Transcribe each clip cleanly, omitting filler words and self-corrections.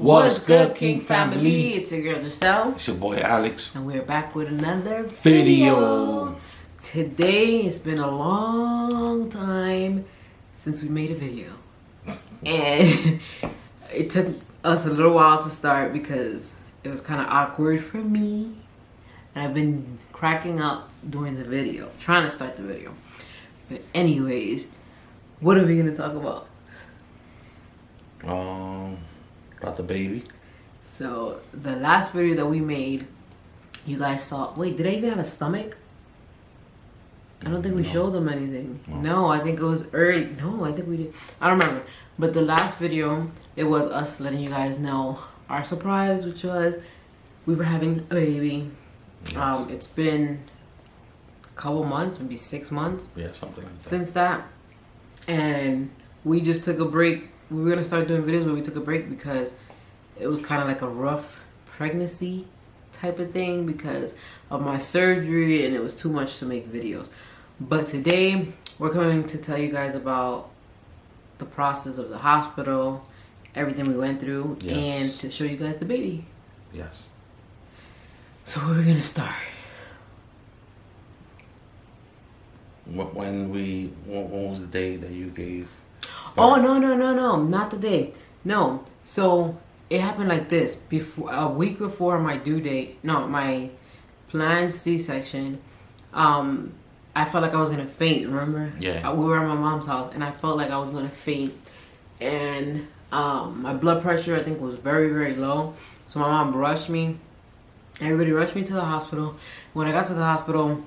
What's good, King Family? It's your girl Giselle. It's your boy Alex. And we're back with another Video. Today, it's been a long time since we made a video. And it took us a little while to start because it was kind of awkward for me. And I've been cracking up doing the video, trying to start the video. But anyways, what are we going to talk about? About the baby. So the last video that we made, you guys saw. Wait, did I even have a stomach? I don't think we showed them anything. No, I think it was early. No, I think we did. I don't remember. But the last video, it was us letting you guys know our surprise, which was we were having a baby. Yes. It's been a couple months, maybe 6 months. Yeah, something like that. Since that, and we just took a break. We were gonna start doing videos, but we took a break because it was kind of like a rough pregnancy type of thing because of my surgery, and it was too much to make videos. But today, we're going to tell you guys about the process of the hospital, everything we went through, yes, and to show you guys the baby. Yes. So where are we gonna start? When was the day that you gave? Oh, no, not the day. No, so it happened like this. Before a week before my due date, no, my planned C-section, I felt like I was gonna faint. Remember? Yeah. We were at my mom's house, and I felt like I was gonna faint, and my blood pressure I think was very, very low. So my mom rushed me. Everybody rushed me to the hospital. When I got to the hospital,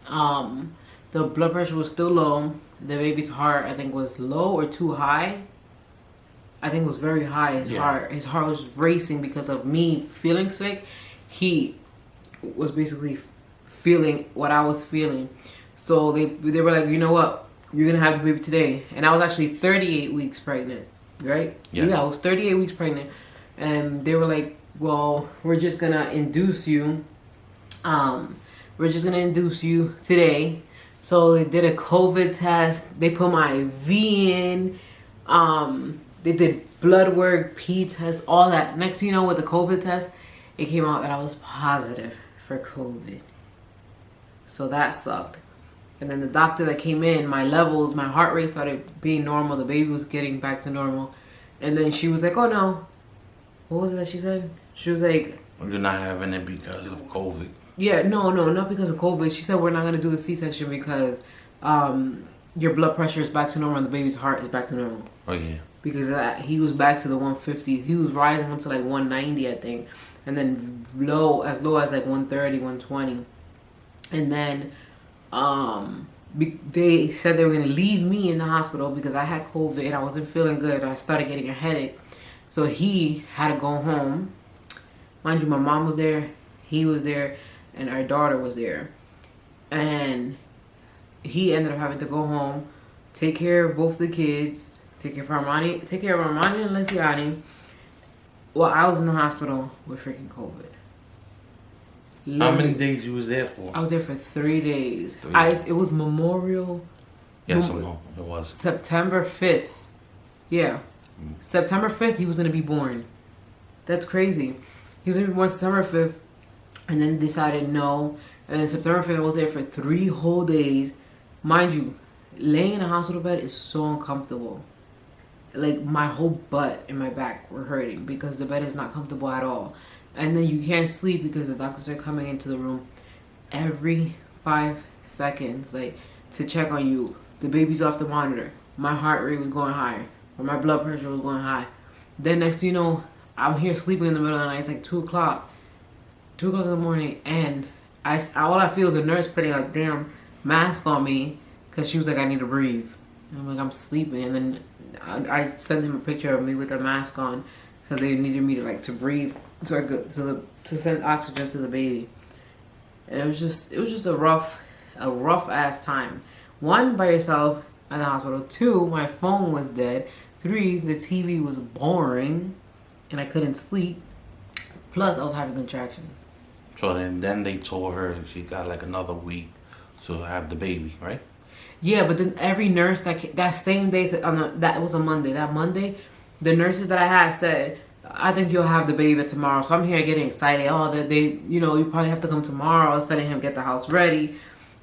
the blood pressure was still low. The baby's heart, I think, was low or too high. I think it was very high. His heart was racing because of me feeling sick. He was basically feeling what I was feeling. So they were like, you know what? You're going to have the baby today. And I was actually 38 weeks pregnant, right? Yes. Yeah, I was 38 weeks pregnant. And they were like, well, we're just going to induce you. We're just going to induce you today. So they did a COVID test. They put my IV in. They did blood work, pee test, all that. Next thing you know, with the COVID test, it came out that I was positive for COVID. So that sucked. And then the doctor that came in, my levels, my heart rate started being normal. The baby was getting back to normal. And then she was like, oh no. What was it that she said? She was like, you're not having it because of COVID. Yeah, no, not because of COVID. She said we're not going to do the C-section because your blood pressure is back to normal and the baby's heart is back to normal. Oh, yeah. Because he was back to the 150. He was rising up to like 190, I think. And then low as like 130, 120. And then they said they were going to leave me in the hospital because I had COVID and I wasn't feeling good. I started getting a headache. So he had to go home. Mind you, my mom was there. He was there. And our daughter was there. And he ended up having to go home, take care of both the kids, take care of Armani and Lesiani, while I was in the hospital with freaking COVID. Literally, how many days you was there for? I was there for 3 days. It was Memorial. Yes, it was. September 5th. Yeah. September 5th, he was going to be born. That's crazy. He was going to be born September 5th. And then decided no. And then September 5th, I was there for 3 whole days. Mind you, laying in a hospital bed is so uncomfortable. Like, my whole butt and my back were hurting because the bed is not comfortable at all. And then you can't sleep because the doctors are coming into the room every 5 seconds, like, to check on you. The baby's off the monitor. My heart rate was going higher. Or my blood pressure was going high. Then next thing you know, I'm here sleeping in the middle of the night. It's like 2 o'clock. 2 o'clock in the morning, and all I feel is a nurse putting a damn mask on me because she was like, I need to breathe. And I'm like, I'm sleeping. And then I sent him a picture of me with a mask on because they needed me to breathe to send oxygen to the baby. And it was just a rough ass time. 1, by yourself at the hospital. 2, my phone was dead. 3, the TV was boring and I couldn't sleep. Plus, I was having contractions. So then they told her she got like another week to have the baby, right? Yeah, but then every nurse that same day, that was a Monday. That Monday, the nurses that I had said I think you'll have the baby tomorrow. So I'm here getting excited. Oh, that they, you probably have to come tomorrow. I was telling him, get the house ready,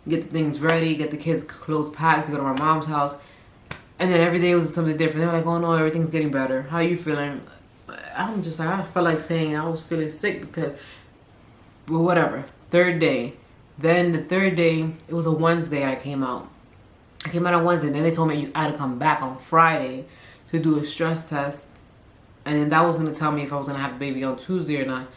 get the things ready, get the kids' clothes packed to go to my mom's house. And then every day was something different. They were like, oh no, everything's getting better. How are you feeling? I'm just like, I felt like saying I was feeling sick because, well, whatever. Third day. Then the third day, it was a Wednesday I came out. I came out on Wednesday. Then they told me I had to come back on Friday to do a stress test. And then that was going to tell me if I was going to have a baby on Tuesday or not.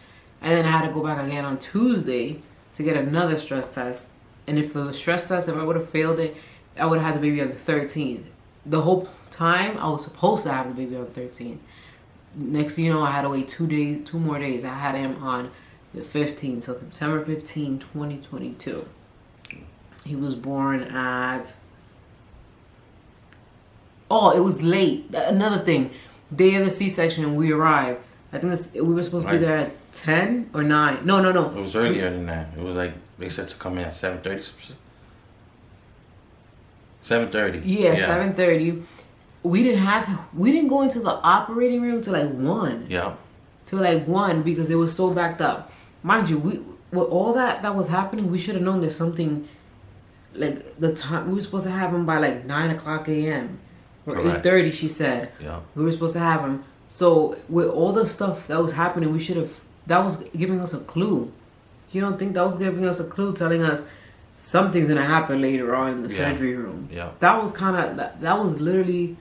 And then I had to go back again on Tuesday to get another stress test. And if the stress test, if I would have failed it, I would have had the baby on the 13th. The whole time I was supposed to have the baby on the 13th. Next thing you know, I had to wait 2 more days. I had him on the 15th. So September 15, 2022. He was born at... Oh, it was late. Another thing. Day of the C-section, we arrived. I think we were supposed to be there at 10 or 9. No. It was earlier than that. It was like, they said to come in at 7:30. 7:30. Yeah, 7:30. We didn't go into the operating room till like 1. Yeah. Till like 1 because it was so backed up. Mind you, with all that was happening, we should have known there's something, like the time, we were supposed to have him by like 9 o'clock a.m. or 8:30, she said. Yeah. We were supposed to have him. So with all the stuff that was happening, that was giving us a clue. You don't think that was giving us a clue, telling us something's gonna happen later on in the surgery room? Yeah. That was that was literally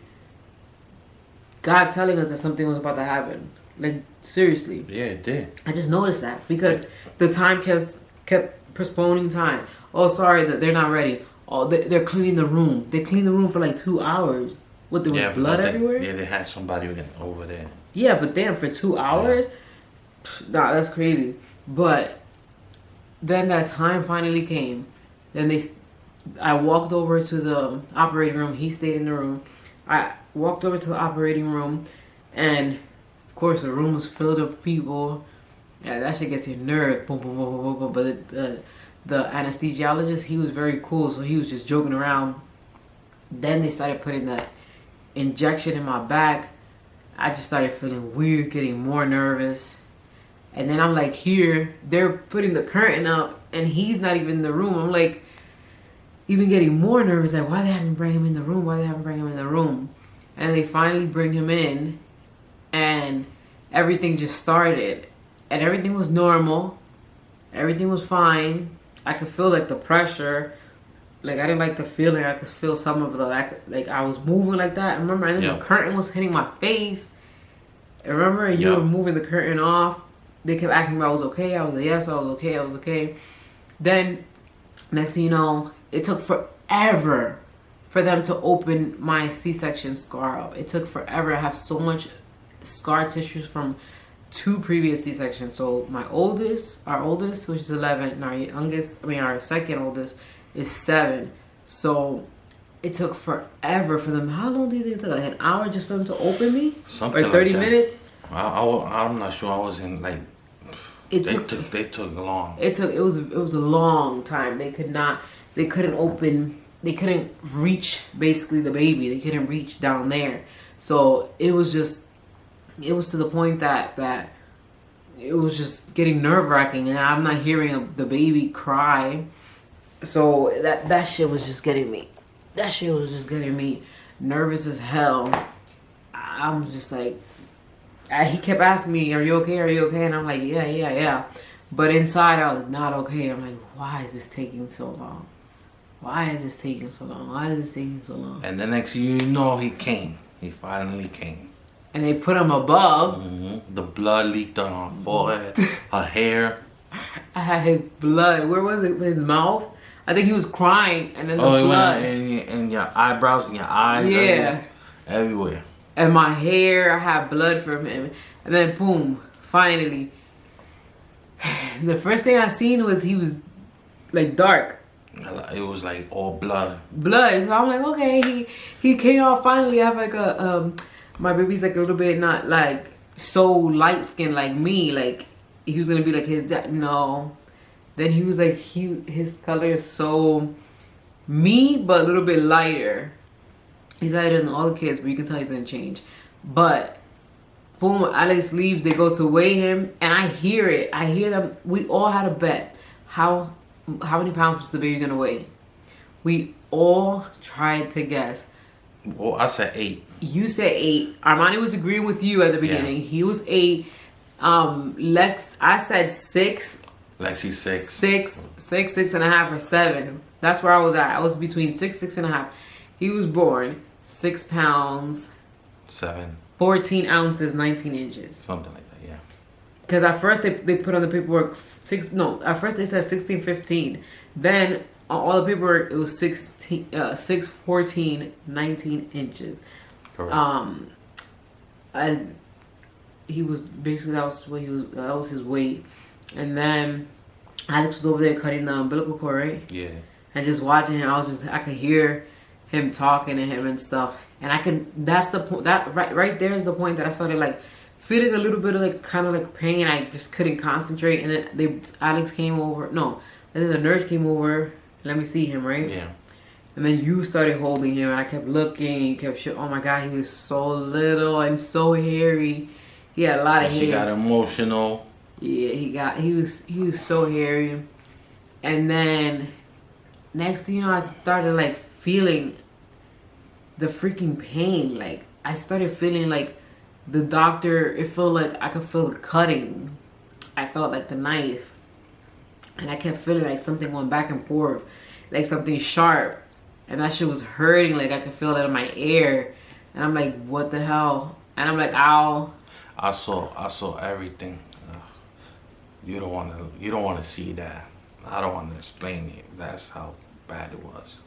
God telling us that something was about to happen. Like, seriously. Yeah, it did. I just noticed that because the time kept postponing time. Oh, sorry that they're not ready. Oh, they're cleaning the room. They cleaned the room for like 2 hours. What, there was blood everywhere? Yeah, they had somebody over there. Yeah, but damn, for 2 hours? Yeah. Nah, that's crazy. But then that time finally came. Then I walked over to the operating room. He stayed in the room. I walked over to the operating room, and of course the room was filled with people. Yeah, that shit gets your nerve. Boom, boom, boom, boom, boom. But the anesthesiologist, he was very cool, so he was just joking around. Then they started putting the injection in my back. I just started feeling weird, getting more nervous. And then I'm like, here, they're putting the curtain up, and he's not even in the room. I'm like, even getting more nervous, like, why they haven't bring him in the room? Why they haven't bring him in the room? And they finally bring him in, and everything just started. And everything was normal. Everything was fine. I could feel, like, the pressure. Like, I didn't like the feeling. I could feel some of the, like I was moving like that. Remember? And then the curtain was hitting my face. And remember? And you were moving the curtain off. They kept asking me if I was okay. I was like, yes, I was okay. I was okay. Then, next thing you know, it took forever for them to open my C-section scar up. It took forever. I have so much scar tissues from 2 previous C-sections. So our oldest, which is 11, and our second oldest is 7. So it took forever for them. How long do you think it took? Like an hour just for them to open me? Something or 30 like that. minutes? I'm not sure. I was in like. They took long. It was a long time. They couldn't reach basically the baby. They couldn't reach down there. So it was to the point that it was just getting nerve-wracking, and I'm not hearing the baby cry. So that shit was just getting me. That shit was just getting me nervous as hell. I'm just like, he kept asking me, are you okay? Are you okay? And I'm like, yeah. But inside I was not okay. I'm like, why is this taking so long? Why is this taking so long? Why is this taking so long? And the next you know, he came. He finally came. And they put him above. Mm-hmm. The blood leaked on her forehead, her hair. I had his blood. Where was it? His mouth? I think he was crying, and then the blood. Went in your eyebrows and your eyes. Yeah. Everywhere. And my hair, I had blood from him. And then boom, finally. The first thing I seen was he was like dark. It was like all blood. Blood. So I'm like, okay, he came out finally. I have like my baby's like a little bit not like so light skinned like me. Like he was gonna be like his dad. No. Then he was like his color is so me, but a little bit lighter. He's lighter than all the kids, but you can tell he's gonna change. But Boom, Alex leaves. They go to weigh him, and I hear it. I hear them. We all had a bet. How many pounds was the baby gonna weigh? We all tried to guess. Well, I said 8. You said 8. Armani was agreeing with you at the beginning. Yeah. He was 8. Lex, I said 6. Lexi 6. 6.5, or 7. That's where I was at. I was between 6.5. He was born 6 pounds, 7. 14 ounces, 19 inches. Something like that, yeah. Because at first they put on the paperwork at first they said 16.15. Then on all the paperwork it was 6.14, 19 inches. Correct. He was basically that was his weight. And then Alex was over there cutting the umbilical cord, right? Yeah. And just watching him, I could hear him talking to him and stuff. And that's the point, that right there is the point that I started like feeling a little bit of like kind of like pain. I just couldn't concentrate. And then Alex came over. No, and then the nurse came over. Let me see him, right? Yeah. And then you started holding him, and I kept looking. You kept oh my God, he was so little and so hairy. He had a lot of hair. She got emotional. Yeah, he was so hairy. And then next thing you know, I started like feeling the freaking pain. Like I started feeling like the doctor, it felt like I could feel the cutting. I felt like the knife. And I kept feeling like something going back and forth, like something sharp. And that shit was hurting, like I could feel it in my ear. And I'm like, what the hell? And I'm like, ow. I saw everything. You don't want to see that. I don't want to explain it. That's how bad it was.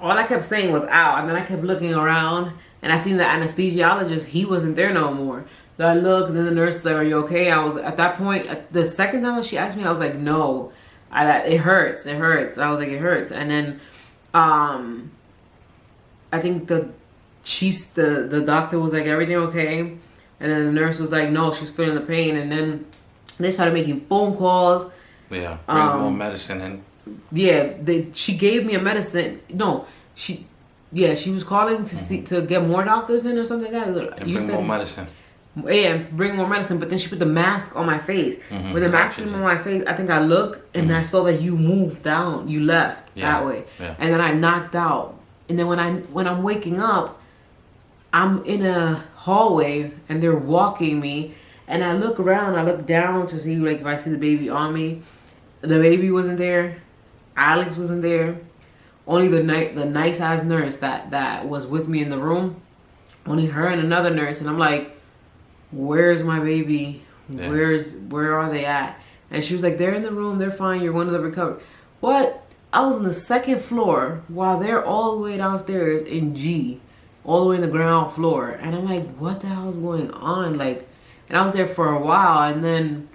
All I kept saying was ow. And then I kept looking around, and I seen the anesthesiologist. He wasn't there no more. So I looked, and then the nurse said, are you okay? I was, at that point, the second time she asked me, I was like, no. It hurts. I was like, it hurts. And then I think the doctor was like, everything okay? And then the nurse was like, no, she's feeling the pain. And then they started making phone calls. Yeah, bring more medicine in. Yeah, she gave me a medicine. No, she was calling to get more doctors in or something like that. And bring more medicine. Yeah, bring more medicine. But then she put the mask on my face. When the mask came on my face, I think I looked and I saw that you moved down. You left that way. Yeah. And then I knocked out. And then when I'm waking up, I'm in a hallway and they're walking me. And I look around, I look down to see like if I see the baby on me. The baby wasn't there. Alex wasn't there. Only the nice ass nurse that was with me in the room. Only her and another nurse. And I'm like, where's my baby? Yeah. Where are they at? And she was like, they're in the room, they're fine, you're going to the recovery. What? I was on the second floor while they're all the way downstairs in G, all the way in the ground floor. And I'm like, what the hell is going on? Like, and I was there for a while, and then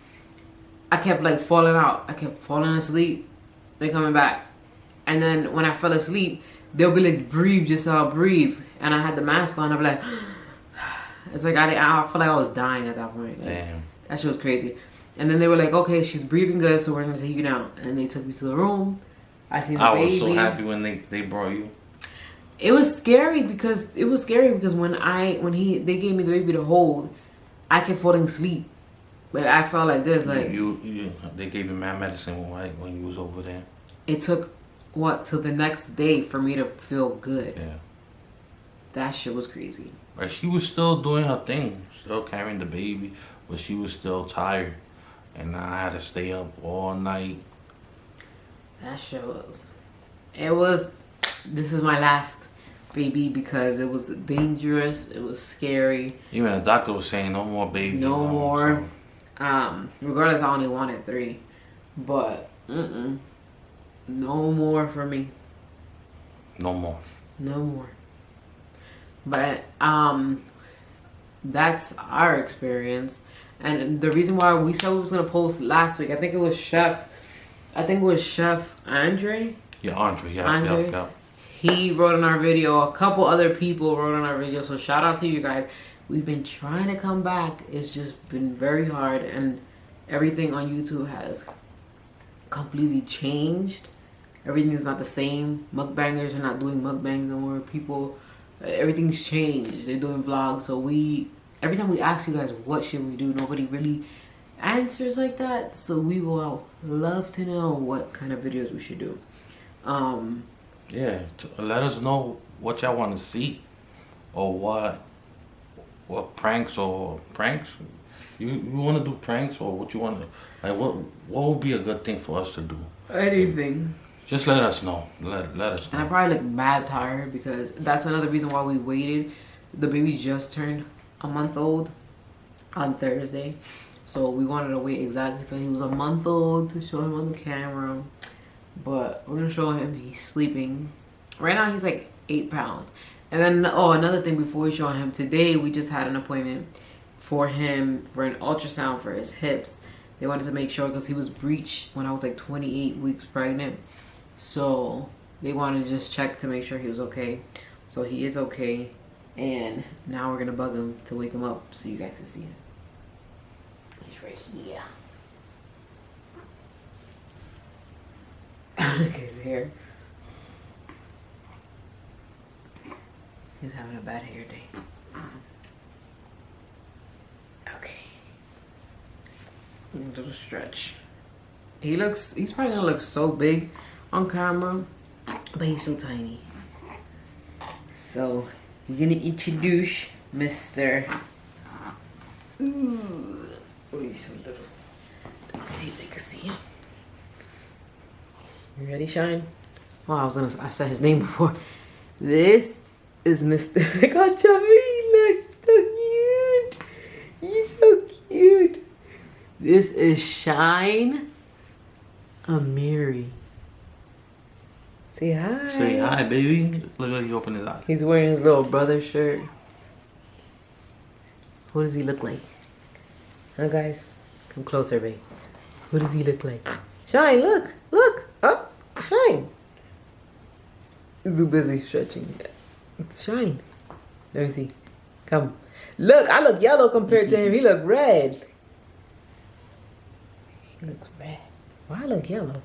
I kept like falling out. I kept falling asleep. They coming back. And then when I fell asleep, they'll be like, breathe, just breathe. And I had the mask on. I'm like, it's like I felt like I was dying at that point. Like, damn. That shit was crazy. And then they were like, okay, she's breathing good, so we're going to take you down. And they took me to the room. I seen the baby. I was so happy when they brought you. It was scary because when they gave me the baby to hold, I kept falling asleep. Like I felt like this, like they gave you mad medicine when you was over there. It took till the next day for me to feel good. Yeah. That shit was crazy. Right, she was still doing her thing, still carrying the baby, but she was still tired, and I had to stay up all night. That shit was. This is my last baby because it was dangerous. It was scary. Even the doctor was saying no more baby. No more. So. Regardless, I only wanted 3, but no more for me. No more. No more. But that's our experience, and the reason why we said we was gonna post last week, I think it was Chef Andre. Yeah, Andre. Yeah. Yeah. He wrote on our video. A couple other people wrote on our video. So shout out to you guys. We've been trying to come back. It's just been very hard, and everything on YouTube has completely changed. Everything's not the same. Mukbangers are not doing mukbangs no more. Everything's changed. They're doing vlogs. So we every time we ask you guys what should we do, nobody really answers like that. So we will love to know what kind of videos we should do. Yeah, let us know what y'all want to see, or what pranks or pranks. You want to do pranks, or what you want to, like, what would be a good thing for us to do? Anything. Just let us know. Let us know. And I probably look mad tired because that's another reason why we waited. The baby just turned a month old on Thursday. So we wanted to wait exactly till he was a month old to show him on the camera. But we're gonna show him he's sleeping. Right now he's like 8 pounds. And then, oh, another thing before we show him, today we just had an appointment for him for an ultrasound for his hips. They wanted to make sure because he was breached when I was like 28 weeks pregnant. So they wanted to just check to make sure he was okay. So he is okay. And now we're gonna bug him to wake him up so you guys can see him. He's right here. Look at his hair. He's having a bad hair day. Okay. A little stretch. He's probably gonna look so big on camera, but he's so tiny. So, we're gonna introduce Mr. Ooh. Oh, he's so little. Let's see if they can see him. You ready, Shine? Oh, I said his name before. This is Mr. Look how chubby he looks. So cute. He's so cute. This is Shine Amiri. Say hi. Say hi, baby. Look like he opened his eyes. He's wearing his little brother shirt. Who does he look like? Huh, guys? Come closer, babe. Who does he look like? Shine, look. Look. Up. Shine. He's too busy stretching. Shine. Let me see. Come. Look, I look yellow compared to him. He look red. He looks red. Why I look yellow?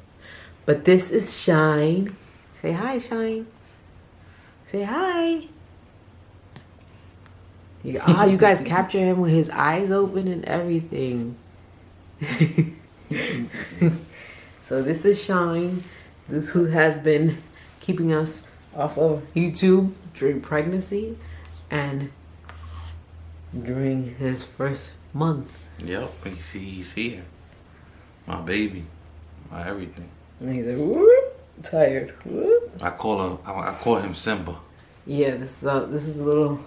But this is Shine. Say hi, Shine. Say hi. You guys capture him with his eyes open and everything. So this is Shine. This who has been keeping us off of YouTube during pregnancy and during his first month. Yep, he's here. My baby, my everything. And he's like, whoop, tired. Whoop. I call him Simba. Yeah, this is a little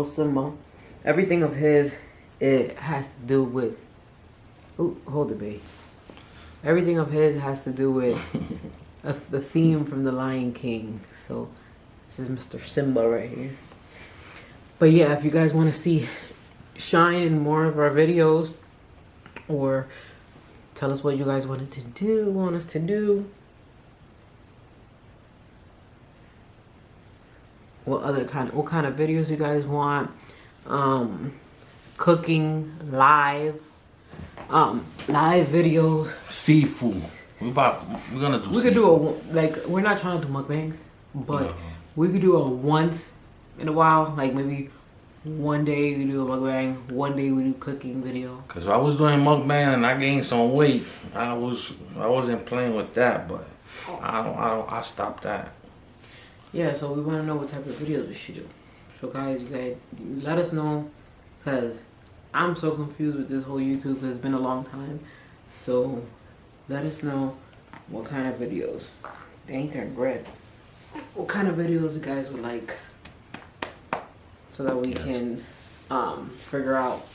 Simba. Everything of his, it has to do with. Ooh, hold it, babe. Everything of his has to do with the theme from The Lion King. So this is Mr. Simba right here. But yeah, if you guys want to see Shine in more of our videos, or tell us what you guys want us to do. What kind of videos you guys want? Cooking live videos. Seafood. We're gonna do. We could do we're not trying to do mukbangs, but we could do a once in a while, like maybe one day we do a mukbang, one day we do cooking video. Cause I was doing mukbang and I gained some weight. I wasn't playing with that, but I stopped that. Yeah, so we want to know what type of videos we should do. So guys, you guys let us know, cause I'm so confused with this whole YouTube because it's been a long time. So let us know what kind of videos. They ain't turned red. What kind of videos you guys would like, so that we can figure out.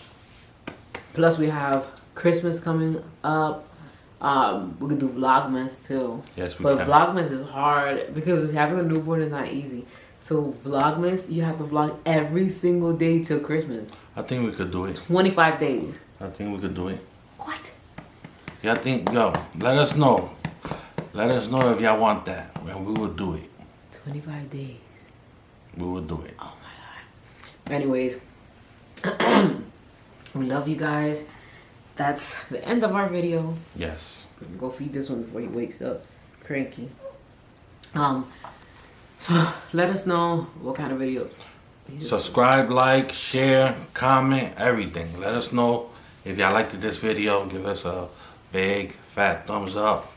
Plus we have Christmas coming up. We could do Vlogmas too. Yes, we can. But Vlogmas is hard because having a newborn is not easy. So Vlogmas, you have to vlog every single day till Christmas. I think we could do it. 25 days. I think we could do it. What? Yeah, let us know. Let us know if y'all want that, and we will do it. 25 days. We will do it. Oh my God. Anyways, we love you guys. That's the end of our video. Yes. We can go feed this one before he wakes up. Cranky. So let us know what kind of videos Subscribe, like, share, comment, everything. Let us know if y'all liked this video. Give us a big fat thumbs up.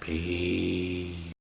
Peace.